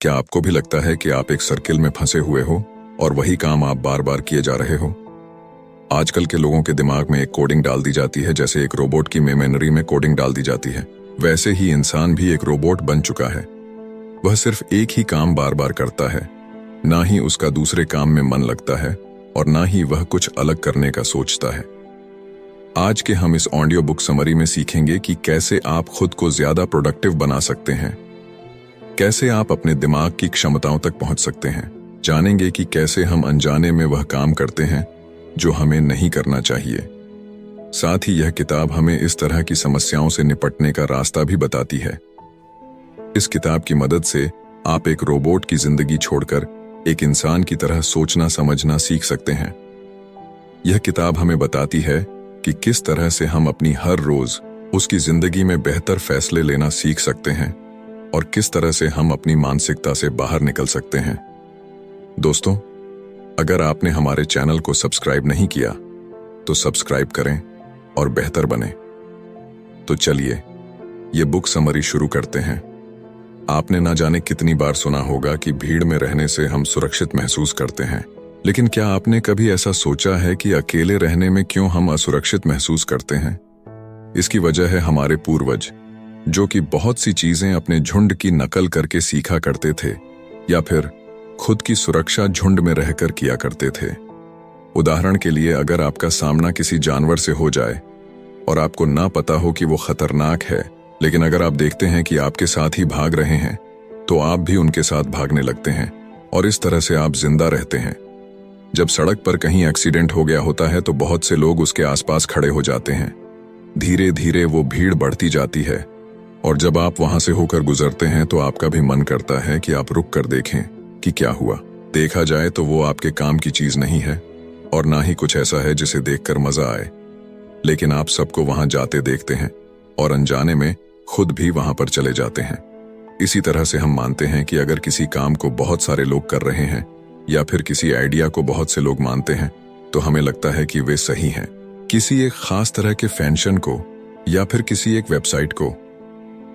क्या आपको भी लगता है कि आप एक सर्किल में फंसे हुए हो और वही काम आप बार बार किए जा रहे हो? आजकल के लोगों के दिमाग में एक कोडिंग डाल दी जाती है, जैसे एक रोबोट की मेमोरी में कोडिंग डाल दी जाती है। वैसे ही इंसान भी एक रोबोट बन चुका है। वह सिर्फ एक ही काम बार बार करता है, ना ही उसका दूसरे काम में मन लगता है और ना ही वह कुछ अलग करने का सोचता है। आज के हम इस ऑडियो बुक समरी में सीखेंगे कि कैसे आप खुद को ज्यादा प्रोडक्टिव बना सकते हैं, कैसे आप अपने दिमाग की क्षमताओं तक पहुंच सकते हैं। जानेंगे कि कैसे हम अनजाने में वह काम करते हैं जो हमें नहीं करना चाहिए। साथ ही यह किताब हमें इस तरह की समस्याओं से निपटने का रास्ता भी बताती है। इस किताब की मदद से आप एक रोबोट की जिंदगी छोड़कर एक इंसान की तरह सोचना समझना सीख सकते हैं। यह किताब हमें बताती है कि किस तरह से हम अपनी हर रोज उसकी जिंदगी में बेहतर फैसले लेना सीख सकते हैं और किस तरह से हम अपनी मानसिकता से बाहर निकल सकते हैं। दोस्तों, अगर आपने हमारे चैनल को सब्सक्राइब नहीं किया तो सब्सक्राइब करें और बेहतर बने। तो चलिए ये बुक समरी शुरू करते हैं। आपने ना जाने कितनी बार सुना होगा कि भीड़ में रहने से हम सुरक्षित महसूस करते हैं, लेकिन क्या आपने कभी ऐसा सोचा है कि अकेले रहने में क्यों हम असुरक्षित महसूस करते हैं? इसकी वजह है हमारे पूर्वज, जो कि बहुत सी चीजें अपने झुंड की नकल करके सीखा करते थे या फिर खुद की सुरक्षा झुंड में रहकर किया करते थे। उदाहरण के लिए, अगर आपका सामना किसी जानवर से हो जाए और आपको ना पता हो कि वो खतरनाक है, लेकिन अगर आप देखते हैं कि आपके साथ ही भाग रहे हैं तो आप भी उनके साथ भागने लगते हैं और इस तरह से आप जिंदा रहते हैं। जब सड़क पर कहीं एक्सीडेंट हो गया होता है तो बहुत से लोग उसके आसपास खड़े हो जाते हैं। धीरे धीरे वो भीड़ बढ़ती जाती है और जब आप वहां से होकर गुजरते हैं तो आपका भी मन करता है कि आप रुक कर देखें कि क्या हुआ। देखा जाए तो वो आपके काम की चीज नहीं है और ना ही कुछ ऐसा है जिसे देखकर मजा आए, लेकिन आप सबको वहां जाते देखते हैं और अनजाने में खुद भी वहां पर चले जाते हैं। इसी तरह से हम मानते हैं कि अगर किसी काम को बहुत सारे लोग कर रहे हैं या फिर किसी आइडिया को बहुत से लोग मानते हैं तो हमें लगता है कि वे सही हैं। किसी एक खास तरह के फैशन को या फिर किसी एक वेबसाइट को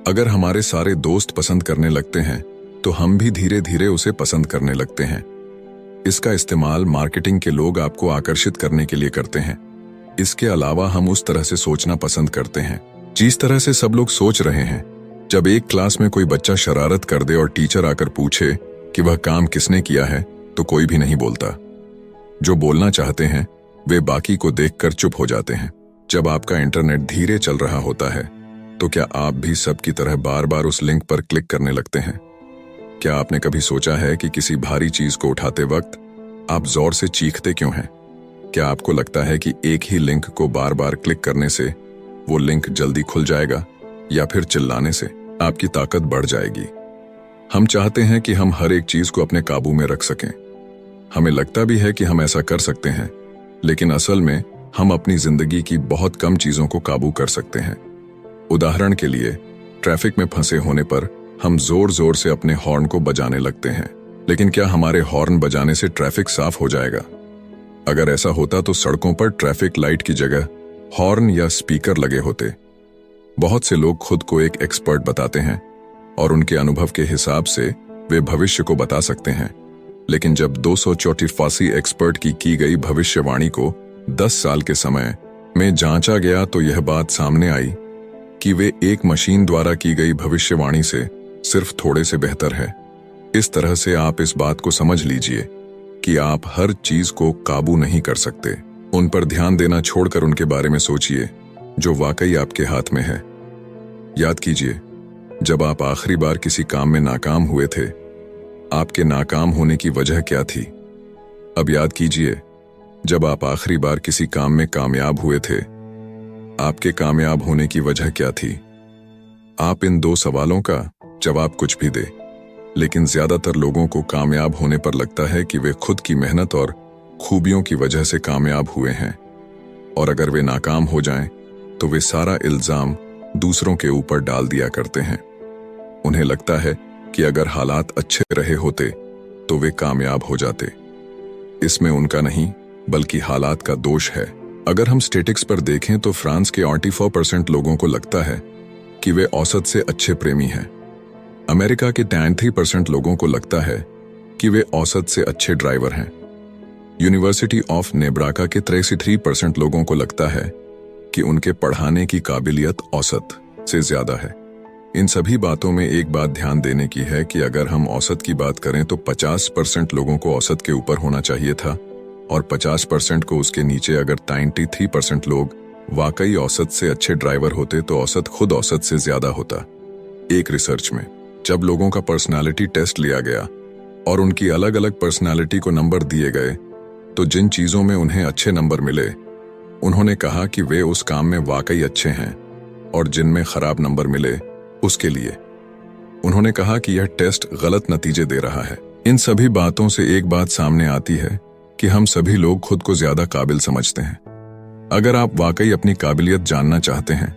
अगर हमारे सारे दोस्त पसंद करने लगते हैं तो हम भी धीरे धीरे उसे पसंद करने लगते हैं। इसका इस्तेमाल मार्केटिंग के लोग आपको आकर्षित करने के लिए करते हैं। इसके अलावा हम उस तरह से सोचना पसंद करते हैं जिस तरह से सब लोग सोच रहे हैं। जब एक क्लास में कोई बच्चा शरारत कर दे और टीचर आकर पूछे कि वह काम किसने किया है तो कोई भी नहीं बोलता। जो बोलना चाहते हैं वे बाकी को देखकर चुप हो जाते हैं। जब आपका इंटरनेट धीरे चल रहा होता है तो क्या आप भी सबकी तरह बार बार उस लिंक पर क्लिक करने लगते हैं? क्या आपने कभी सोचा है कि किसी भारी चीज को उठाते वक्त आप जोर से चीखते क्यों हैं? क्या आपको लगता है कि एक ही लिंक को बार बार क्लिक करने से वो लिंक जल्दी खुल जाएगा या फिर चिल्लाने से आपकी ताकत बढ़ जाएगी? हम चाहते हैं कि हम हर एक चीज को अपने काबू में रख सकें। हमें लगता भी है कि हम ऐसा कर सकते हैं, लेकिन असल में हम अपनी जिंदगी की बहुत कम चीजों को काबू कर सकते हैं। उदाहरण के लिए, ट्रैफिक में फंसे होने पर हम जोर जोर से अपने हॉर्न को बजाने लगते हैं, लेकिन क्या हमारे हॉर्न बजाने से ट्रैफिक साफ हो जाएगा? अगर ऐसा होता तो सड़कों पर ट्रैफिक लाइट की जगह हॉर्न या स्पीकर लगे होते। बहुत से लोग खुद को एक एक्सपर्ट बताते हैं और उनके अनुभव के हिसाब से वे भविष्य को बता सकते हैं, लेकिन जब 244 एक्सपर्ट की गई भविष्यवाणी को 10 साल के समय में जांचा गया तो यह बात सामने आई कि वे एक मशीन द्वारा की गई भविष्यवाणी से सिर्फ थोड़े से बेहतर है। इस तरह से आप इस बात को समझ लीजिए कि आप हर चीज को काबू नहीं कर सकते। उन पर ध्यान देना छोड़कर उनके बारे में सोचिए जो वाकई आपके हाथ में है। याद कीजिए, जब आप आखिरी बार किसी काम में नाकाम हुए थे, आपके नाकाम होने की वजह क्या थी? अब याद कीजिए, जब आप आखिरी बार किसी काम में कामयाब हुए थे, आपके कामयाब होने की वजह क्या थी? आप इन 2 सवालों का जवाब कुछ भी दे, लेकिन ज्यादातर लोगों को कामयाब होने पर लगता है कि वे खुद की मेहनत और खूबियों की वजह से कामयाब हुए हैं, और अगर वे नाकाम हो जाएं, तो वे सारा इल्जाम दूसरों के ऊपर डाल दिया करते हैं। उन्हें लगता है कि अगर हालात अच्छे रहे होते तो वे कामयाब हो जाते। इसमें उनका नहीं बल्कि हालात का दोष है। अगर हम स्टेटिक्स पर देखें तो फ्रांस के 84% लोगों को लगता है कि वे औसत से अच्छे प्रेमी हैं। अमेरिका के 93% लोगों को लगता है कि वे औसत से अच्छे ड्राइवर हैं। यूनिवर्सिटी ऑफ नेब्राका के 63% लोगों को लगता है कि उनके पढ़ाने की काबिलियत औसत से ज्यादा है। इन सभी बातों में एक बात ध्यान देने की है कि अगर हम औसत की बात करें तो 50% लोगों को औसत के ऊपर होना चाहिए था और 50% को उसके नीचे। अगर 93% लोग वाकई औसत से अच्छे ड्राइवर होते तो औसत खुद औसत से ज्यादा होता। एक रिसर्च में जब लोगों का पर्सनालिटी टेस्ट लिया गया और उनकी अलग अलग पर्सनालिटी को नंबर दिए गए तो जिन चीजों में उन्हें अच्छे नंबर मिले उन्होंने कहा कि वे उस काम में वाकई अच्छे हैं, और जिनमें खराब नंबर मिले उसके लिए उन्होंने कहा कि यह टेस्ट गलत नतीजे दे रहा है। इन सभी बातों से एक बात सामने आती है कि हम सभी लोग खुद को ज्यादा काबिल समझते हैं। अगर आप वाकई अपनी काबिलियत जानना चाहते हैं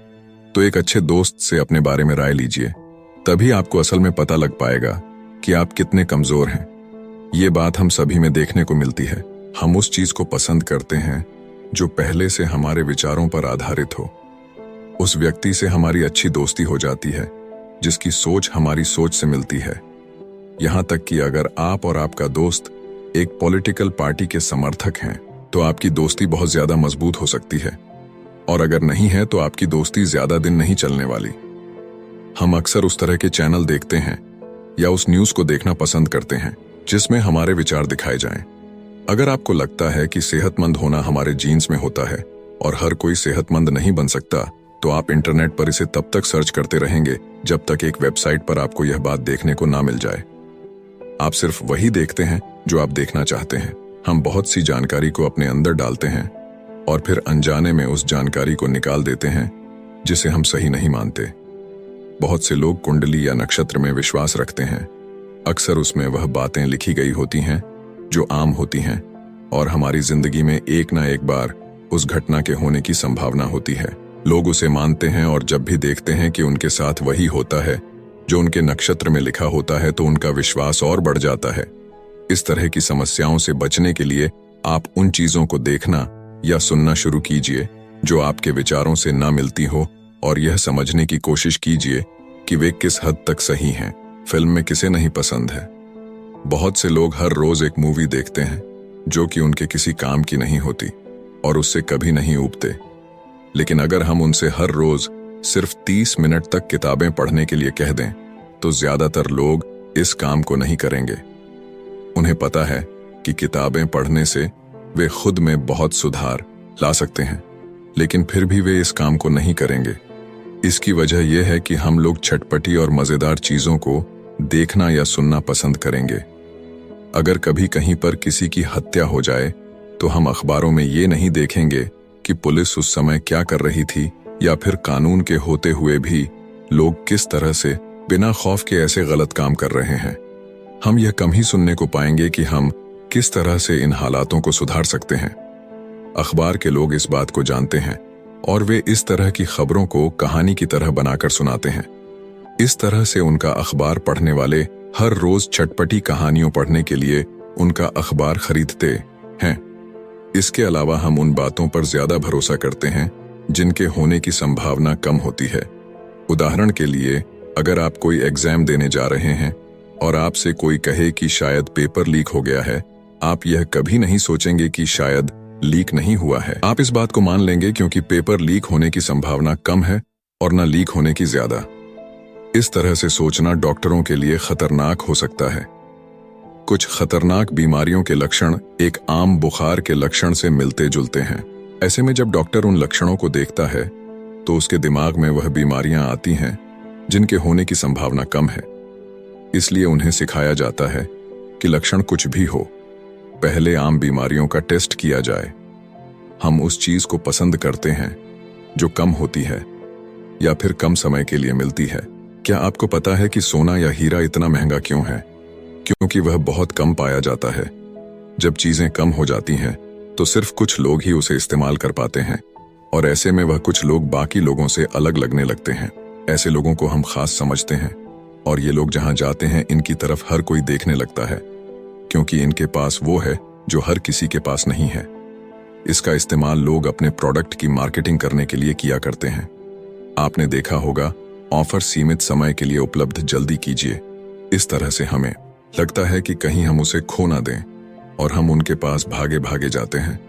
तो एक अच्छे दोस्त से अपने बारे में राय लीजिए, तभी आपको असल में पता लग पाएगा कि आप कितने कमजोर हैं। ये बात हम सभी में देखने को मिलती है। हम उस चीज को पसंद करते हैं जो पहले से हमारे विचारों पर आधारित हो। उस व्यक्ति से हमारी अच्छी दोस्ती हो जाती है जिसकी सोच हमारी सोच से मिलती है। यहां तक कि अगर आप और आपका दोस्त एक पॉलिटिकल पार्टी के समर्थक हैं तो आपकी दोस्ती बहुत ज्यादा मजबूत हो सकती है, और अगर नहीं है तो आपकी दोस्ती ज्यादा दिन नहीं चलने वाली। हम अक्सर उस तरह के चैनल देखते हैं या उस न्यूज को देखना पसंद करते हैं जिसमें हमारे विचार दिखाए जाएं। अगर आपको लगता है कि सेहतमंद होना हमारे जीन्स में होता है और हर कोई सेहतमंद नहीं बन सकता, तो आप इंटरनेट पर इसे तब तक सर्च करते रहेंगे जब तक एक वेबसाइट पर आपको यह बात देखने को ना मिल जाए। आप सिर्फ वही देखते हैं जो आप देखना चाहते हैं। हम बहुत सी जानकारी को अपने अंदर डालते हैं और फिर अनजाने में उस जानकारी को निकाल देते हैं जिसे हम सही नहीं मानते। बहुत से लोग कुंडली या नक्षत्र में विश्वास रखते हैं। अक्सर उसमें वह बातें लिखी गई होती हैं जो आम होती हैं, और हमारी जिंदगी में एक ना एक बार उस घटना के होने की संभावना होती है। लोग उसे मानते हैं और जब भी देखते हैं कि उनके साथ वही होता है जो उनके नक्षत्र में लिखा होता है तो उनका विश्वास और बढ़ जाता है। इस तरह की समस्याओं से बचने के लिए आप उन चीजों को देखना या सुनना शुरू कीजिए जो आपके विचारों से ना मिलती हो, और यह समझने की कोशिश कीजिए कि वे किस हद तक सही हैं। फिल्म में किसे नहीं पसंद है? बहुत से लोग हर रोज एक मूवी देखते हैं जो कि उनके किसी काम की नहीं होती और उससे कभी नहीं ऊबते। लेकिन अगर हम उनसे हर रोज सिर्फ 30 मिनट तक किताबें पढ़ने के लिए कह दें तो ज्यादातर लोग इस काम को नहीं करेंगे। उन्हें पता है कि किताबें पढ़ने से वे खुद में बहुत सुधार ला सकते हैं, लेकिन फिर भी वे इस काम को नहीं करेंगे। इसकी वजह यह है कि हम लोग चटपटी और मजेदार चीजों को देखना या सुनना पसंद करेंगे। अगर कभी कहीं पर किसी की हत्या हो जाए तो हम अखबारों में ये नहीं देखेंगे कि पुलिस उस समय क्या कर रही थी, या फिर कानून के होते हुए भी लोग किस तरह से बिना खौफ के ऐसे गलत काम कर रहे हैं। हम यह कम ही सुनने को पाएंगे कि हम किस तरह से इन हालातों को सुधार सकते हैं। अखबार के लोग इस बात को जानते हैं और वे इस तरह की खबरों को कहानी की तरह बनाकर सुनाते हैं। इस तरह से उनका अखबार पढ़ने वाले हर रोज चटपटी कहानियों पढ़ने के लिए उनका अखबार खरीदते हैं। इसके अलावा हम उन बातों पर ज्यादा भरोसा करते हैं जिनके होने की संभावना कम होती है। उदाहरण के लिए, अगर आप कोई एग्जाम देने जा रहे हैं और आपसे कोई कहे कि शायद पेपर लीक हो गया है, आप यह कभी नहीं सोचेंगे कि शायद लीक नहीं हुआ है। आप इस बात को मान लेंगे क्योंकि पेपर लीक होने की संभावना कम है और न लीक होने की ज्यादा। इस तरह से सोचना डॉक्टरों के लिए खतरनाक हो सकता है। कुछ खतरनाक बीमारियों के लक्षण एक आम बुखार के लक्षण से मिलते जुलते हैं। ऐसे में जब डॉक्टर उन लक्षणों को देखता है तो उसके दिमाग में वह बीमारियां आती हैं जिनके होने की संभावना कम है। इसलिए उन्हें सिखाया जाता है कि लक्षण कुछ भी हो, पहले आम बीमारियों का टेस्ट किया जाए। हम उस चीज को पसंद करते हैं जो कम होती है या फिर कम समय के लिए मिलती है। क्या आपको पता है कि सोना या हीरा इतना महंगा क्यों है? क्योंकि वह बहुत कम पाया जाता है। जब चीजें कम हो जाती हैं तो सिर्फ कुछ लोग ही उसे इस्तेमाल कर पाते हैं, और ऐसे में वह कुछ लोग बाकी लोगों से अलग लगने लगते हैं। ऐसे लोगों को हम खास समझते हैं, और ये लोग जहां जाते हैं इनकी तरफ हर कोई देखने लगता है, क्योंकि इनके पास वो है जो हर किसी के पास नहीं है। इसका इस्तेमाल लोग अपने प्रोडक्ट की मार्केटिंग करने के लिए किया करते हैं। आपने देखा होगा ऑफर सीमित समय के लिए उपलब्ध, जल्दी कीजिए। इस तरह से हमें लगता है कि कहीं हम उसे खो ना दें और हम उनके पास भागे भागे जाते हैं।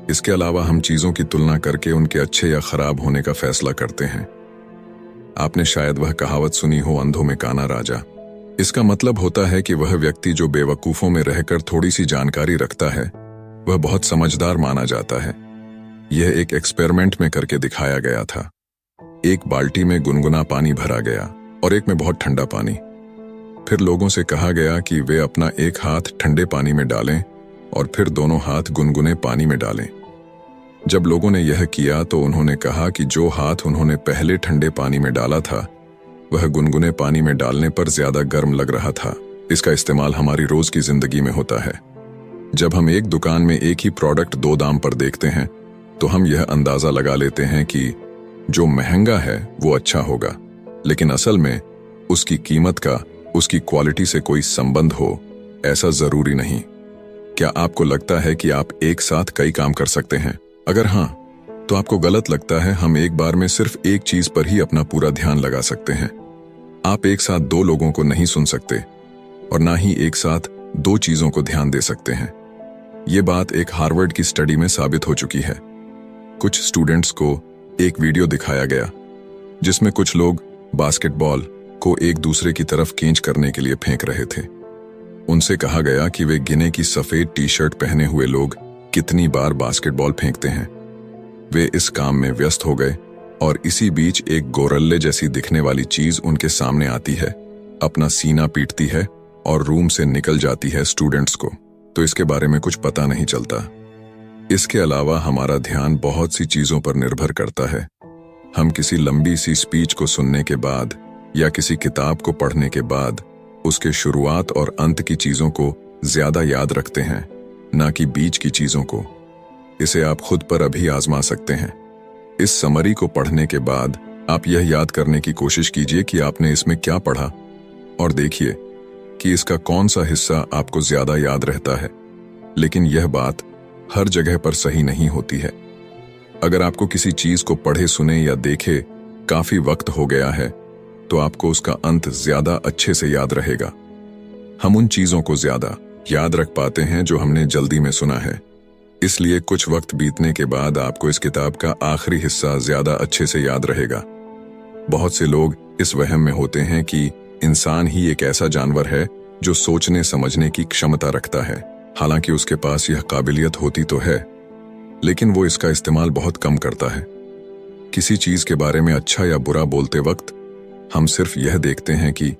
इसके अलावा हम चीजों की तुलना करके उनके अच्छे या खराब होने का फैसला करते हैं। आपने शायद वह कहावत सुनी हो, अंधों में काना राजा। इसका मतलब होता है कि वह व्यक्ति जो बेवकूफों में रहकर थोड़ी सी जानकारी रखता है वह बहुत समझदार माना जाता है। यह एक एक्सपेरिमेंट में करके दिखाया गया था। एक बाल्टी में गुनगुना पानी भरा गया और एक में बहुत ठंडा पानी। फिर लोगों से कहा गया कि वे अपना एक हाथ ठंडे पानी में डालें और फिर दोनों हाथ गुनगुने पानी में डालें। जब लोगों ने यह किया तो उन्होंने कहा कि जो हाथ उन्होंने पहले ठंडे पानी में डाला था वह गुनगुने पानी में डालने पर ज्यादा गर्म लग रहा था। इसका इस्तेमाल हमारी रोज की जिंदगी में होता है। जब हम एक दुकान में एक ही प्रोडक्ट दो दाम पर देखते हैं तो हम यह अंदाजा लगा लेते हैं कि जो महंगा है वो अच्छा होगा, लेकिन असल में उसकी कीमत का उसकी क्वालिटी से कोई संबंध हो ऐसा जरूरी नहीं। क्या आपको लगता है कि आप एक साथ कई काम कर सकते हैं? अगर हाँ, तो आपको गलत लगता है। हम एक बार में सिर्फ एक चीज पर ही अपना पूरा ध्यान लगा सकते हैं। आप एक साथ दो लोगों को नहीं सुन सकते और ना ही एक साथ दो चीजों को ध्यान दे सकते हैं। ये बात एक हार्वर्ड की स्टडी में साबित हो चुकी है। कुछ स्टूडेंट्स को एक वीडियो दिखाया गया जिसमें कुछ लोग बास्केटबॉल को एक दूसरे की तरफ खींच करने के लिए फेंक रहे थे। उनसे कहा गया कि वे गिने की सफेद टी शर्ट पहने हुए लोग कितनी बार बास्केटबॉल फेंकते हैं। वे इस काम में व्यस्त हो गए और इसी बीच एक गोरल्ले जैसी दिखने वाली चीज उनके सामने आती है, अपना सीना पीटती है और रूम से निकल जाती है। स्टूडेंट्स को तो इसके बारे में कुछ पता नहीं चलता। इसके अलावा हमारा ध्यान बहुत सी चीजों पर निर्भर करता है। हम किसी लंबी सी स्पीच को सुनने के बाद या किसी किताब को पढ़ने के बाद उसके शुरुआत और अंत की चीजों को ज्यादा याद रखते हैं, ना कि बीच की चीजों को। इसे आप खुद पर अभी आजमा सकते हैं। इस समरी को पढ़ने के बाद आप यह याद करने की कोशिश कीजिए कि आपने इसमें क्या पढ़ा और देखिए कि इसका कौन सा हिस्सा आपको ज्यादा याद रहता है। लेकिन यह बात हर जगह पर सही नहीं होती है। अगर आपको किसी चीज को पढ़े, सुने या देखे काफी वक्त हो गया है तो आपको उसका अंत ज्यादा अच्छे से याद रहेगा। हम उन चीजों को ज्यादा याद रख पाते हैं जो हमने जल्दी में सुना है। इसलिए कुछ वक्त बीतने के बाद आपको इस किताब का आखिरी हिस्सा ज्यादा अच्छे से याद रहेगा। बहुत से लोग इस वहम में होते हैं कि इंसान ही एक ऐसा जानवर है जो सोचने समझने की क्षमता रखता है। हालांकि उसके पास यह काबिलियत होती तो है, लेकिन वो इसका इस्तेमाल बहुत कम करता है। किसी चीज के बारे में अच्छा या बुरा बोलते वक्त हम सिर्फ यह देखते हैं कि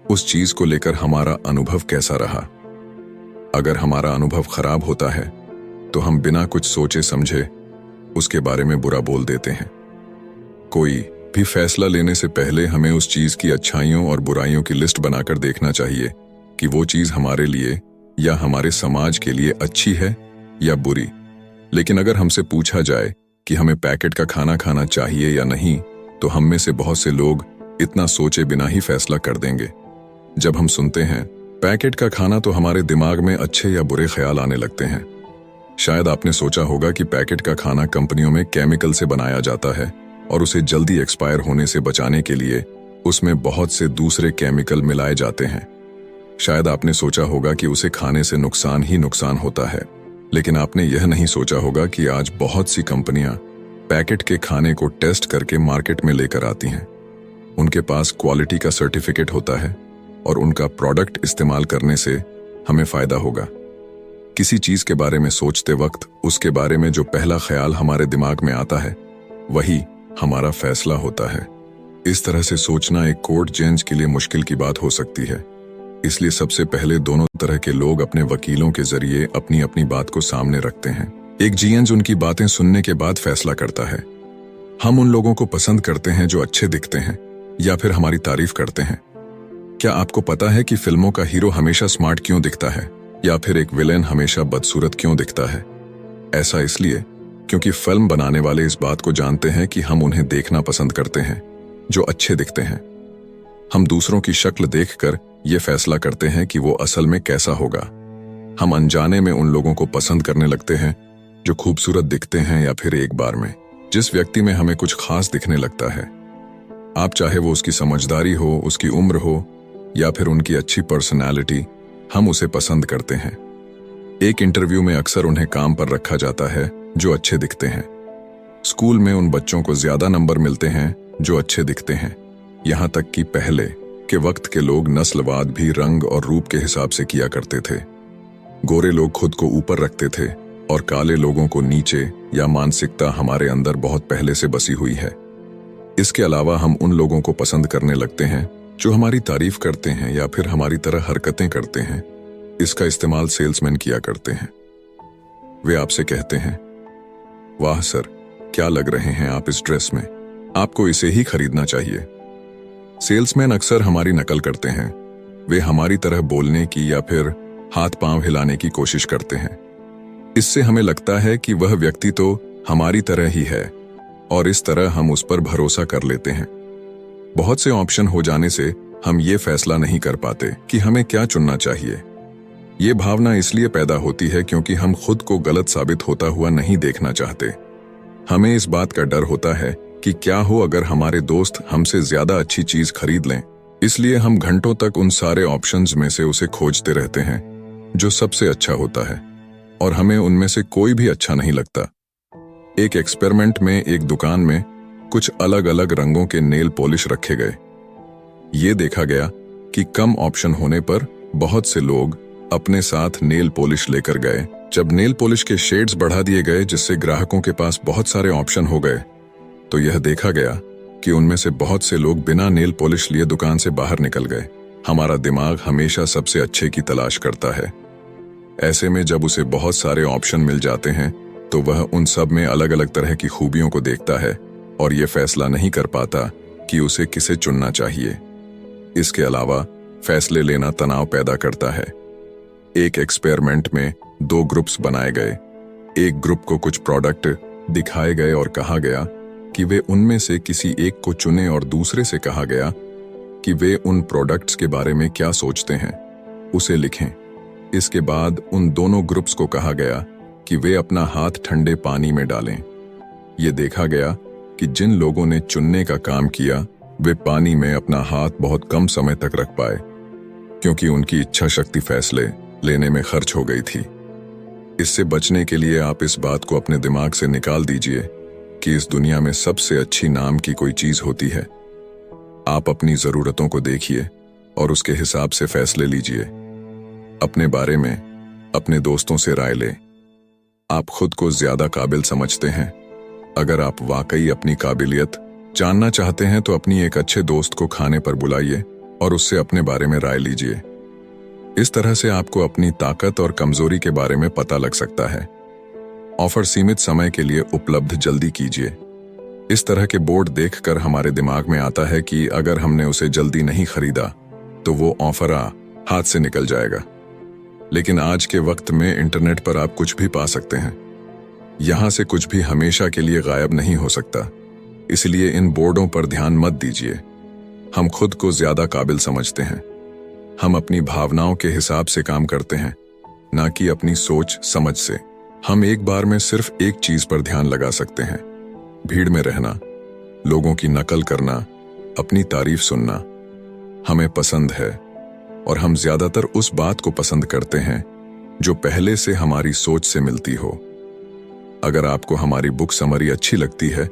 उस चीज को लेकर हमारा अनुभव कैसा रहा। अगर हमारा अनुभव खराब होता है तो हम बिना कुछ सोचे समझे उसके बारे में बुरा बोल देते हैं। कोई भी फैसला लेने से पहले हमें उस चीज की अच्छाइयों और बुराइयों की लिस्ट बनाकर देखना चाहिए कि वो चीज हमारे लिए या हमारे समाज के लिए अच्छी है या बुरी। लेकिन अगर हमसे पूछा जाए कि हमें पैकेट का खाना खाना चाहिए या नहीं, तो हम में से बहुत से लोग इतना सोचे बिना ही फैसला कर देंगे। जब हम सुनते हैं पैकेट का खाना तो हमारे दिमाग में अच्छे या बुरे ख्याल आने लगते हैं। शायद आपने सोचा होगा कि पैकेट का खाना कंपनियों में केमिकल से बनाया जाता है और उसे जल्दी एक्सपायर होने से बचाने के लिए उसमें बहुत से दूसरे केमिकल मिलाए जाते हैं। शायद आपने सोचा होगा कि उसे खाने से नुकसान ही नुकसान होता है, लेकिन आपने यह नहीं सोचा होगा कि आज बहुत सी कंपनियां पैकेट के खाने को टेस्ट करके मार्केट में लेकर आती हैं। उनके पास क्वालिटी का सर्टिफिकेट होता है और उनका प्रोडक्ट इस्तेमाल करने से हमें फायदा होगा। किसी चीज के बारे में सोचते वक्त उसके बारे में जो पहला ख्याल हमारे दिमाग में आता है वही हमारा फैसला होता है। इस तरह से सोचना एक कोर्ट जज के लिए मुश्किल की बात हो सकती है। इसलिए सबसे पहले दोनों तरह के लोग अपने वकीलों के जरिए अपनी अपनी बात को सामने रखते हैं। एक जज उनकी बातें सुनने के बाद फैसला करता है। हम उन लोगों को पसंद करते हैं जो अच्छे दिखते हैं या फिर हमारी तारीफ करते हैं। क्या आपको पता है कि फिल्मों का हीरो हमेशा स्मार्ट क्यों दिखता है या फिर एक विलेन हमेशा बदसूरत क्यों दिखता है? ऐसा इसलिए क्योंकि फिल्म बनाने वाले इस बात को जानते हैं कि हम उन्हें देखना पसंद करते हैं जो अच्छे दिखते हैं। हम दूसरों की शक्ल देखकर यह फैसला करते हैं कि वो असल में कैसा होगा। हम अनजाने में उन लोगों को पसंद करने लगते हैं जो खूबसूरत दिखते हैं या फिर एक बार में जिस व्यक्ति में हमें कुछ खास दिखने लगता है आप चाहे वो उसकी समझदारी हो, उसकी उम्र हो या फिर उनकी अच्छी पर्सनैलिटी, हम उसे पसंद करते हैं। एक इंटरव्यू में अक्सर उन्हें काम पर रखा जाता है जो अच्छे दिखते हैं। स्कूल में उन बच्चों को ज्यादा नंबर मिलते हैं जो अच्छे दिखते हैं। यहाँ तक कि पहले के वक्त के लोग नस्लवाद भी रंग और रूप के हिसाब से किया करते थे। गोरे लोग खुद को ऊपर रखते थे और काले लोगों को नीचे, या मानसिकता हमारे अंदर बहुत पहले से बसी हुई है। इसके अलावा हम उन लोगों को पसंद करने लगते हैं जो हमारी तारीफ करते हैं या फिर हमारी तरह हरकतें करते हैं। इसका इस्तेमाल सेल्समैन किया करते हैं। वे आपसे कहते हैं, वाह सर, क्या लग रहे हैं आप इस ड्रेस में, आपको इसे ही खरीदना चाहिए। सेल्समैन अक्सर हमारी नकल करते हैं। वे हमारी तरह बोलने की या फिर हाथ पांव हिलाने की कोशिश करते हैं। इससे हमें लगता है कि वह व्यक्ति तो हमारी तरह ही है और इस तरह हम उस पर भरोसा कर लेते हैं। बहुत से ऑप्शन हो जाने से हम ये फैसला नहीं कर पाते कि हमें क्या चुनना चाहिए। ये भावना इसलिए पैदा होती है क्योंकि हम खुद को गलत साबित होता हुआ नहीं देखना चाहते। हमें इस बात का डर होता है कि क्या हो अगर हमारे दोस्त हमसे ज्यादा अच्छी चीज खरीद लें। इसलिए हम घंटों तक उन सारे ऑप्शंस में से उसे खोजते रहते हैं जो सबसे अच्छा होता है, और हमें उनमें से कोई भी अच्छा नहीं लगता। एक एक्सपेरिमेंट में एक दुकान में कुछ अलग अलग रंगों के नेल पॉलिश रखे गए। ये देखा गया कि कम ऑप्शन होने पर बहुत से लोग अपने साथ नेल पॉलिश लेकर गए। जब नेल पॉलिश के शेड्स बढ़ा दिए गए जिससे ग्राहकों के पास बहुत सारे ऑप्शन हो गए, तो यह देखा गया कि उनमें से बहुत से लोग बिना नेल पॉलिश लिए दुकान से बाहर निकल गए। हमारा दिमाग हमेशा सबसे अच्छे की तलाश करता है। ऐसे में जब उसे बहुत सारे ऑप्शन मिल जाते हैं तो वह उन सब में अलग अलग तरह की खूबियों को देखता है और यह फैसला नहीं कर पाता कि उसे किसे चुनना चाहिए। इसके अलावा फैसले लेना तनाव पैदा करता है। एक एक्सपेरिमेंट में 2 ग्रुप्स बनाए गए। एक ग्रुप को कुछ प्रोडक्ट दिखाए गए और कहा गया कि वे उनमें से किसी एक को चुनें, और दूसरे से कहा गया कि वे उन प्रोडक्ट्स के बारे में क्या सोचते हैं उसे लिखें। इसके बाद उन दोनों ग्रुप्स को कहा गया कि वे अपना हाथ ठंडे पानी में डालें। ये देखा गया कि जिन लोगों ने चुनने का काम किया वे पानी में अपना हाथ बहुत कम समय तक रख पाए, क्योंकि उनकी इच्छा शक्ति फैसले लेने में खर्च हो गई थी। इससे बचने के लिए आप इस बात को अपने दिमाग से निकाल दीजिए कि इस दुनिया में सबसे अच्छी नाम की कोई चीज होती है। आप अपनी जरूरतों को देखिए और उसके हिसाब से फैसले लीजिए। अपने बारे में अपने दोस्तों से राय लें। आप खुद को ज्यादा काबिल समझते हैं? अगर आप वाकई अपनी काबिलियत जानना चाहते हैं तो अपनी एक अच्छे दोस्त को खाने पर बुलाइए और उससे अपने बारे में राय लीजिए। इस तरह से आपको अपनी ताकत और कमजोरी के बारे में पता लग सकता है। ऑफर सीमित समय के लिए उपलब्ध, जल्दी कीजिए। इस तरह के बोर्ड देखकर हमारे दिमाग में आता है कि अगर हमने उसे जल्दी नहीं खरीदा तो वो ऑफर हाथ से निकल जाएगा। लेकिन आज के वक्त में इंटरनेट पर आप कुछ भी पा सकते हैं। यहां से कुछ भी हमेशा के लिए गायब नहीं हो सकता। इसलिए इन बोर्डों पर ध्यान मत दीजिए। हम खुद को ज्यादा काबिल समझते हैं। हम अपनी भावनाओं के हिसाब से काम करते हैं, ना कि अपनी सोच समझ से। हम एक बार में सिर्फ एक चीज पर ध्यान लगा सकते हैं। भीड़ में रहना, लोगों की नकल करना, अपनी तारीफ सुनना हमें पसंद है, और हम ज्यादातर उस बात को पसंद करते हैं जो पहले से हमारी सोच से मिलती हो। अगर आपको हमारी बुक समरी अच्छी लगती है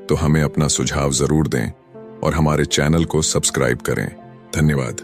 तो हमें अपना सुझाव जरूर दें और हमारे चैनल को सब्सक्राइब करें। धन्यवाद।